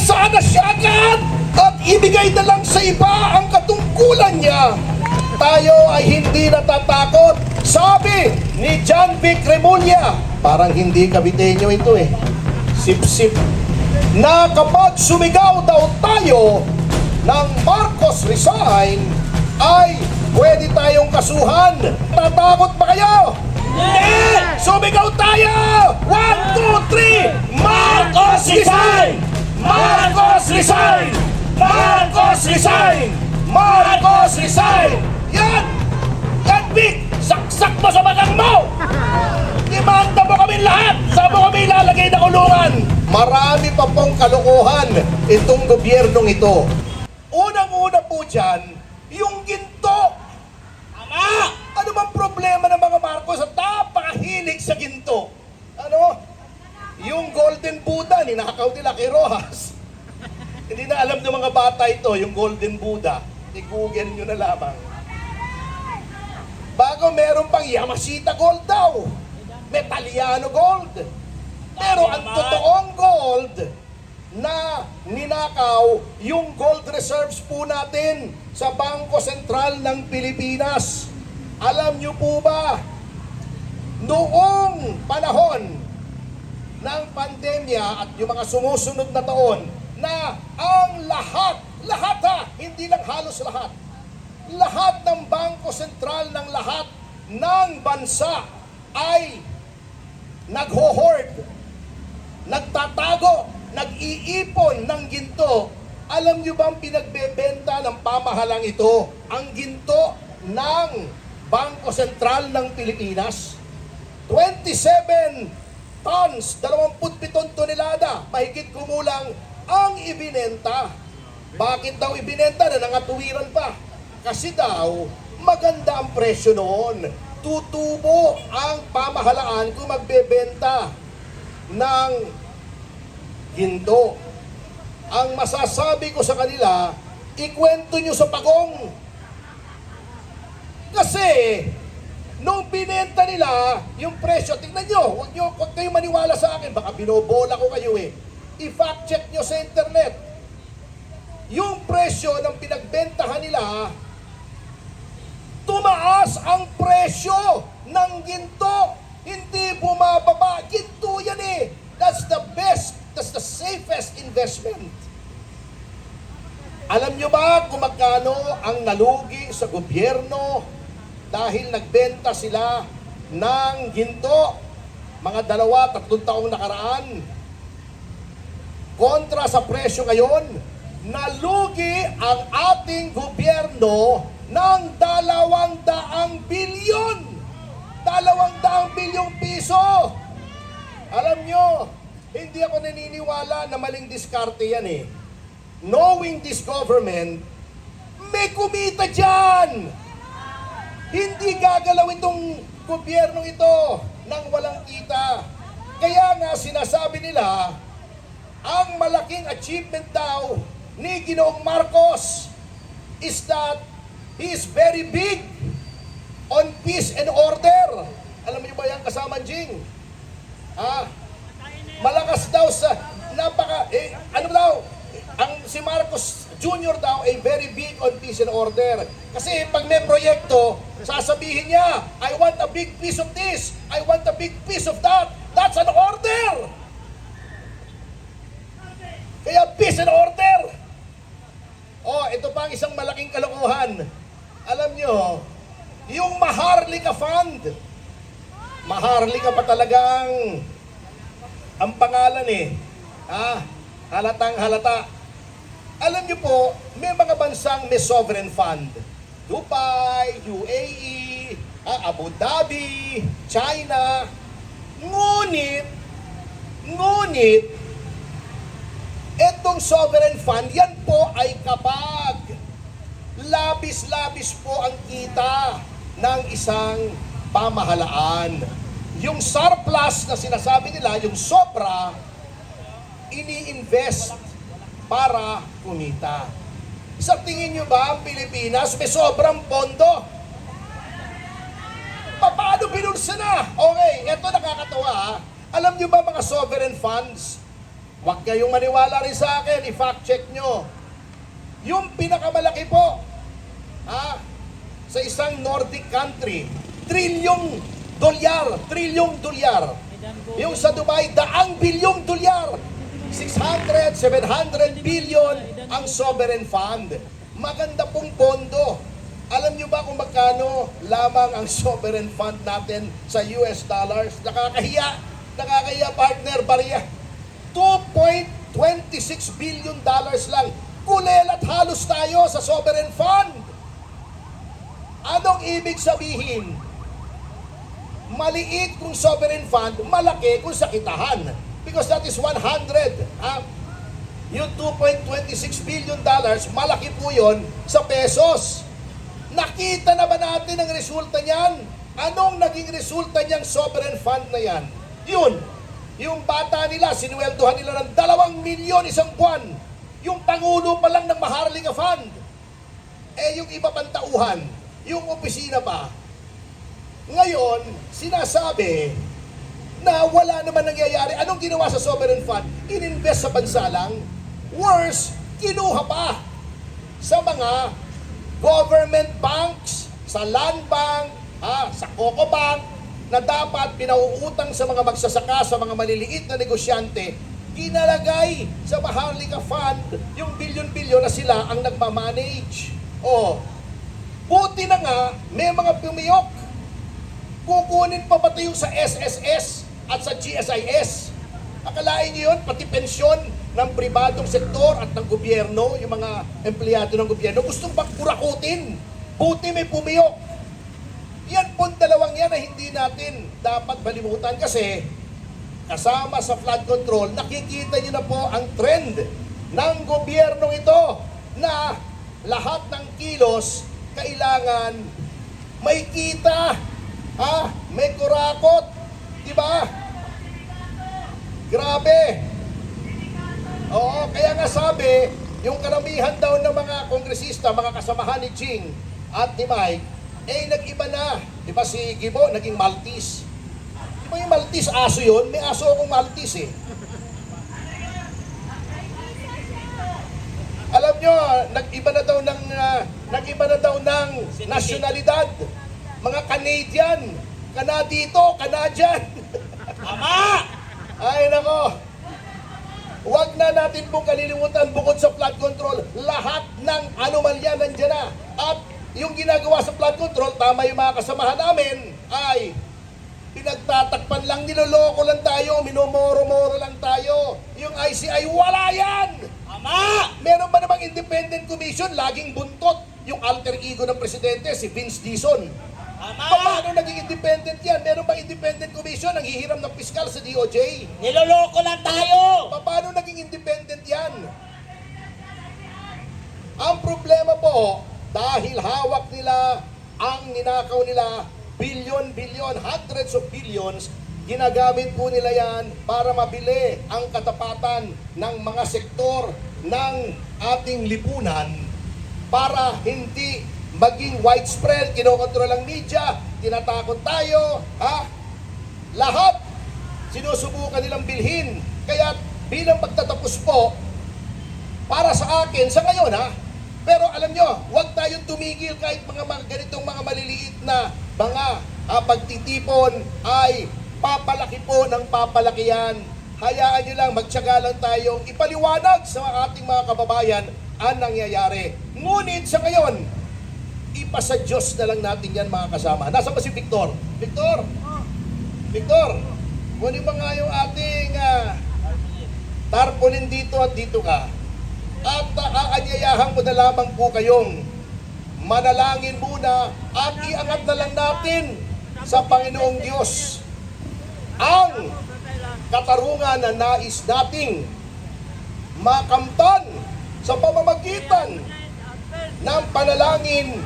sana siya agad at ibigay na lang sa iba ang katungkulan niya. Tayo ay hindi natatakot. Sabi ni John Vic Remulla, parang hindi Caviteño ito eh, sip-sip, na kapag sumigaw daw tayo ng Marcos resign, ay pwede tayong kasuhan. Tatakot ba kayo? Hindi! Sumigaw tayo! 1, 2, 3! Marcos resign! Marcos resign! Marcos resign! Marcos resign! Yan! Yan, Vic! Saksak mo sa bagang mo! Demanda mo kami lahat! Saan mo kami ilalagay na kulungan? Marami pa pong kalokohan itong gobyernong ito. Unang-una po dyan, yung ginto. Ama! Ano bang problema ng mga Marcos at napakahilig sa ginto? Ano? Yung Golden Buddha, ninakaw nila kay Rojas. Hindi na alam ng mga bata ito, yung Golden Buddha. I-google nyo na lamang. Bago meron pang Yamashita Gold daw. Metaliano Gold. Pero ang totoong gold na ninakaw, yung gold reserves po natin sa Bangko Sentral ng Pilipinas. Alam nyo po ba, noong panahon ng pandemya at yung mga sumusunod na taon, na ang lahat ha, hindi lang halos lahat ng Bangko Sentral ng lahat ng bansa ay nagho-hoard, nagtatago, nag-iipon ng ginto. Alam nyo bang pinagbebenta ng pamahalang ito ang ginto ng Bangko Sentral ng Pilipinas? 27 tons, 27 tonelada, mahigit kumulang ang ibinenta. Bakit daw ibinenta na nangatuwiran pa? Kasi daw, maganda ang presyo noon. Tutubo ang pamahalaan kung magbebenta ng ginto. Ang masasabi ko sa kanila, ikwento nyo sa pagong. Kasi, nung binenta nila, yung presyo, tingnan nyo, huwag kayong maniwala sa akin, baka binobola ko kayo eh. I-fact check nyo sa internet. Yung presyo ng pinagbentahan nila, tumaas ang presyo ng ginto. Hindi bumababa. Ginto yan eh. That's the best, that's the safest investment. Alam nyo ba kung magkano ang nalugi sa gobyerno dahil nagbenta sila ng ginto? Mga 2-3 taong nakaraan. Kontra sa presyo ngayon, nalugi ang ating gobyerno ng 200 bilyon. 200 bilyong piso. Alam nyo, hindi ako naniniwala na maling diskarte yan eh. Knowing this government, may kumita dyan. Hindi gagalaw itong gobyernong ito nang walang kita. Kaya nga sinasabi nila, ang malaking achievement daw ni Ginoong Marcos is that he is very big on peace and order. Alam niyo ba yan, kasama Jing? Malakas daw sa ano daw, ang si Marcos Jr. daw ay very big on peace and order. Kasi pag may proyekto, sasabihin niya, I want a big piece of this, I want a big piece of that. That's an order. Kaya peace and order. Oh, ito pa ang isang malaking kalokohan. Alam nyo, yung Maharlika Fund. Maharlika pa talagang ang pangalan eh. Halatang halata. Alam nyo po, may mga bansang may sovereign fund. Dubai, UAE, Abu Dhabi, China. Ngunit, etong sovereign fund, yan po ay kapag labis-labis po ang kita ng isang pamahalaan. Yung surplus na sinasabi nila, yung sobra, ini-invest para kumita. Sa tingin nyo ba ang Pilipinas may sobrang pondo? Paano binulsa na? Okay, eto nakakatawa ha. Alam nyo ba mga sovereign funds, Huwag kayong maniwala rin sa akin, i-fact check nyo. Yung pinakamalaki po, sa isang Nordic country, trilyong dolyar. Yung sa Dubai, $1 billion. 600, 700 billion ang sovereign fund. Maganda pong pondo. Alam nyo ba kung magkano lamang ang sovereign fund natin sa US dollars? Nakakahiya partner, Barya. $2.26 billion lang. Kulelat halos tayo sa sovereign fund. Anong ibig sabihin? Maliit kung sovereign fund, malaki kung sa kitahan. Because that is 100. Yung $2.26 billion, malaki po yun sa pesos. Nakita na ba natin ang resulta niyan? Anong naging resulta niyang sovereign fund na yan? Yun, yung bata nila, sinuweldohan nila ng 2 milyon isang buwan. Yung pangulo pa lang ng Maharlika Fund. Yung iba pang tauhan, yung opisina pa. Ngayon, sinasabi na wala naman nangyayari. Anong ginawa sa sovereign fund? Ininvest sa bansa lang. Worse, kinuha pa sa mga government banks, sa land bank, sa Coco Bank, na dapat pinauutang sa mga magsasaka, sa mga maliliit na negosyante, kinalagay sa Maharlika Fund yung bilyon-bilyon na sila ang nagmamanage. Buti na nga, may mga pumiyok. Kukunin pa ba yung sa SSS at sa GSIS? Akalain niyo yun, pati pensyon ng pribadong sektor at ng gobyerno, yung mga empleyado ng gobyerno, gustong pagkurakutin. Buti may pumiyok. Yan po dalawang yan na hindi natin dapat balimutan kasi kasama sa flood control, nakikita niyo na po ang trend ng gobyernong ito na lahat ng kilos kailangan may kita, may kurakot, di ba? Grabe. Oo, kaya nga sabi, yung karamihan daw ng mga kongresista, mga kasamahan ni Ching at ni Mike, nag-iba na. Di ba si Gibo, naging Maltese. Di ba yung Maltese, aso yun? May aso akong Maltese Alam nyo, nag-iba na daw ng nasyonalidad. Mga Canadian, Kanadito, Canadian. Tama! Ay nako. Huwag na natin pong kalilimutan bukod sa flood control, lahat ng anomalya nandiyan na. At yung ginagawa sa flood control, tama yung mga kasamahan namin, ay pinagtatakpan lang, niloloko lang tayo, minomoro-moro lang tayo. Yung ICI, wala yan! Tama! Meron ba namang independent commission? Laging buntot yung alter ego ng presidente, si Vince Dizon. Tama! Paano naging independent yan? Meron bang independent commission? Ang hihiram ng piskal sa DOJ? Niloloko lang tayo! Paano naging independent yan? Ang problema po, dahil hawak nila ang ninakaw nila, bilyon, hundreds of billions, ginagamit po nila yan para mabili ang katapatan ng mga sektor ng ating lipunan para hindi maging widespread, kinokontrol ang media, tinatakot tayo, lahat sinusubukan nilang bilhin. Kaya bilang pagtatapos po, para sa akin, sa ngayon pero alam nyo, huwag tayong tumigil kahit mga ganitong mga maliliit na mga pagtitipon ay papalaki po ng papalaki yan. Hayaan nyo lang, magtiyaga lang tayong ipaliwanag sa ating mga kababayan ang nangyayari. Ngunit sa ngayon, ipasa Diyos na lang natin yan mga kasama. Nasa ba si Victor? Victor! Victor! Kunin mo nga yung ating tarpaulin dito at dito ka. At aanyayahan ko na lamang po kayong manalangin muna at iangat na lang natin sa Panginoong Diyos ang katarungan na nais nating makamtan sa pamamagitan ng panalangin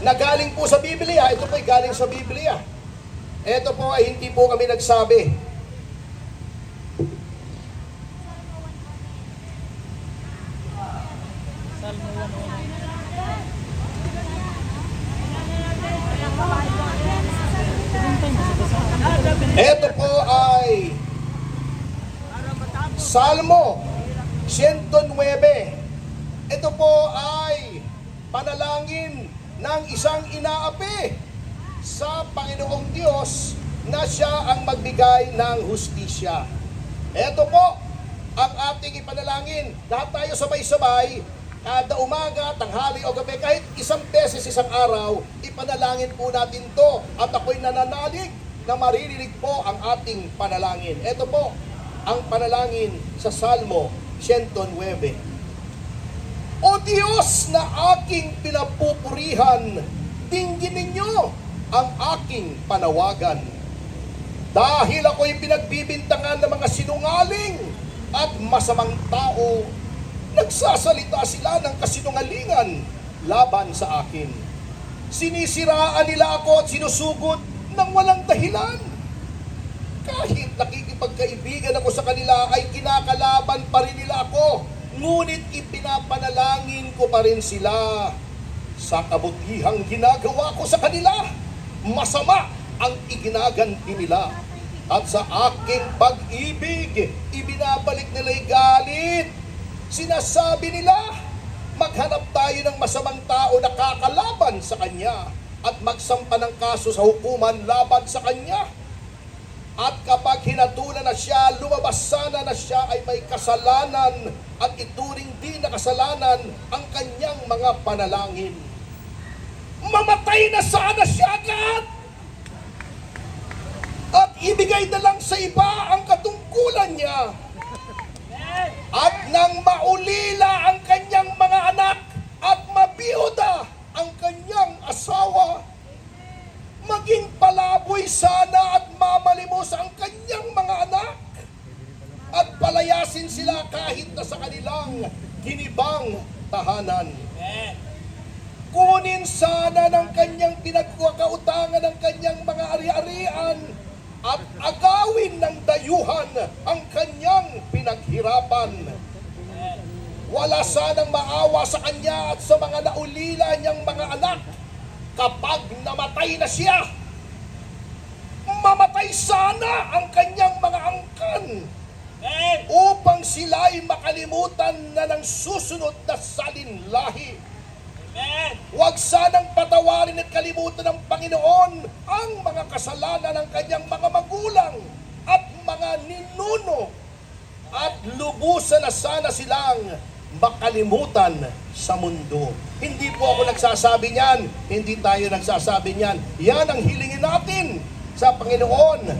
na galing po sa Biblia. Ito po ay galing sa Biblia. Ito po ay hindi po kami nagsabi. Ito po ay Salmo 109. Ito po ay panalangin ng isang inaapi sa Panginoong Diyos na siya ang magbigay ng hustisya. Ito po ang ating ipanalangin. Lahat tayo sabay-sabay, kada umaga, tanghali o gabi, kahit isang beses isang araw, ipanalangin po natin to. At ako'y nananalig na maririnig po ang ating panalangin. Ito po ang panalangin sa Salmo 109. O Diyos na aking pinapupurihan, tingin ninyo ang aking panawagan. Dahil ako'y pinagbibintangan ng mga sinungaling at masamang tao, nagsasalita sila ng kasinungalingan laban sa akin. Sinisiraan nila ako at sinusugod ng walang dahilan. Kahit nakikipagkaibigan ako sa kanila, ay kinakalaban pa rin nila ako. Ngunit ipinapanalangin ko pa rin sila. Sa kabutihang ginagawa ko sa kanila, masama ang iginaganti nila. At sa aking pag-ibig, ibinabalik nila'y galit. Sinasabi nila, maghanap tayo ng masamang tao na kakalaban sa kanya at magsampa ng kaso sa hukuman laban sa kanya. At kapag hinatulan na siya, lumabas sana na siya ay may kasalanan at ituring din na kasalanan ang kanyang mga panalangin. Mamatay na sana siya agad! At ibigay na lang sa iba ang katungkulan niya. At nang maulila ang kanyang mga anak at mabiyuda ang kanyang asawa, maging palaboy sana at mamalimos ang kanyang mga anak at palayasin sila kahit na sa kanilang ginibang tahanan. Kunin sana ng kanyang pinagkakautangan ng kanyang mga ari-arian at agawin ng dayuhan ang kanyang pinaghirapan. Wala sanang maawa sa kanya at sa mga naulila niyang mga anak. Kapag namatay na siya, mamatay sana ang kanyang mga angkan upang sila'y makalimutan na ng susunod na salinlahi. Huwag sanang patawarin at kalimutan ng Panginoon ang mga kasalanan ng kanyang mga magulang at mga ninuno at lubusan na sana silang makalimutan sa mundo. Hindi po ako nagsasabi niyan, hindi tayo nagsasabi niyan. Yan ang hilingin natin sa Panginoon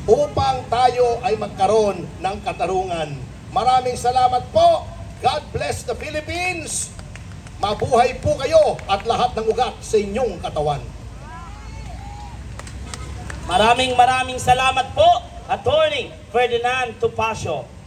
upang tayo ay magkaroon ng katarungan. Maraming salamat po. God bless the Philippines. Mabuhay po kayo at lahat ng ugat sa inyong katawan. Maraming salamat po, Attorney Ferdinand Topacio.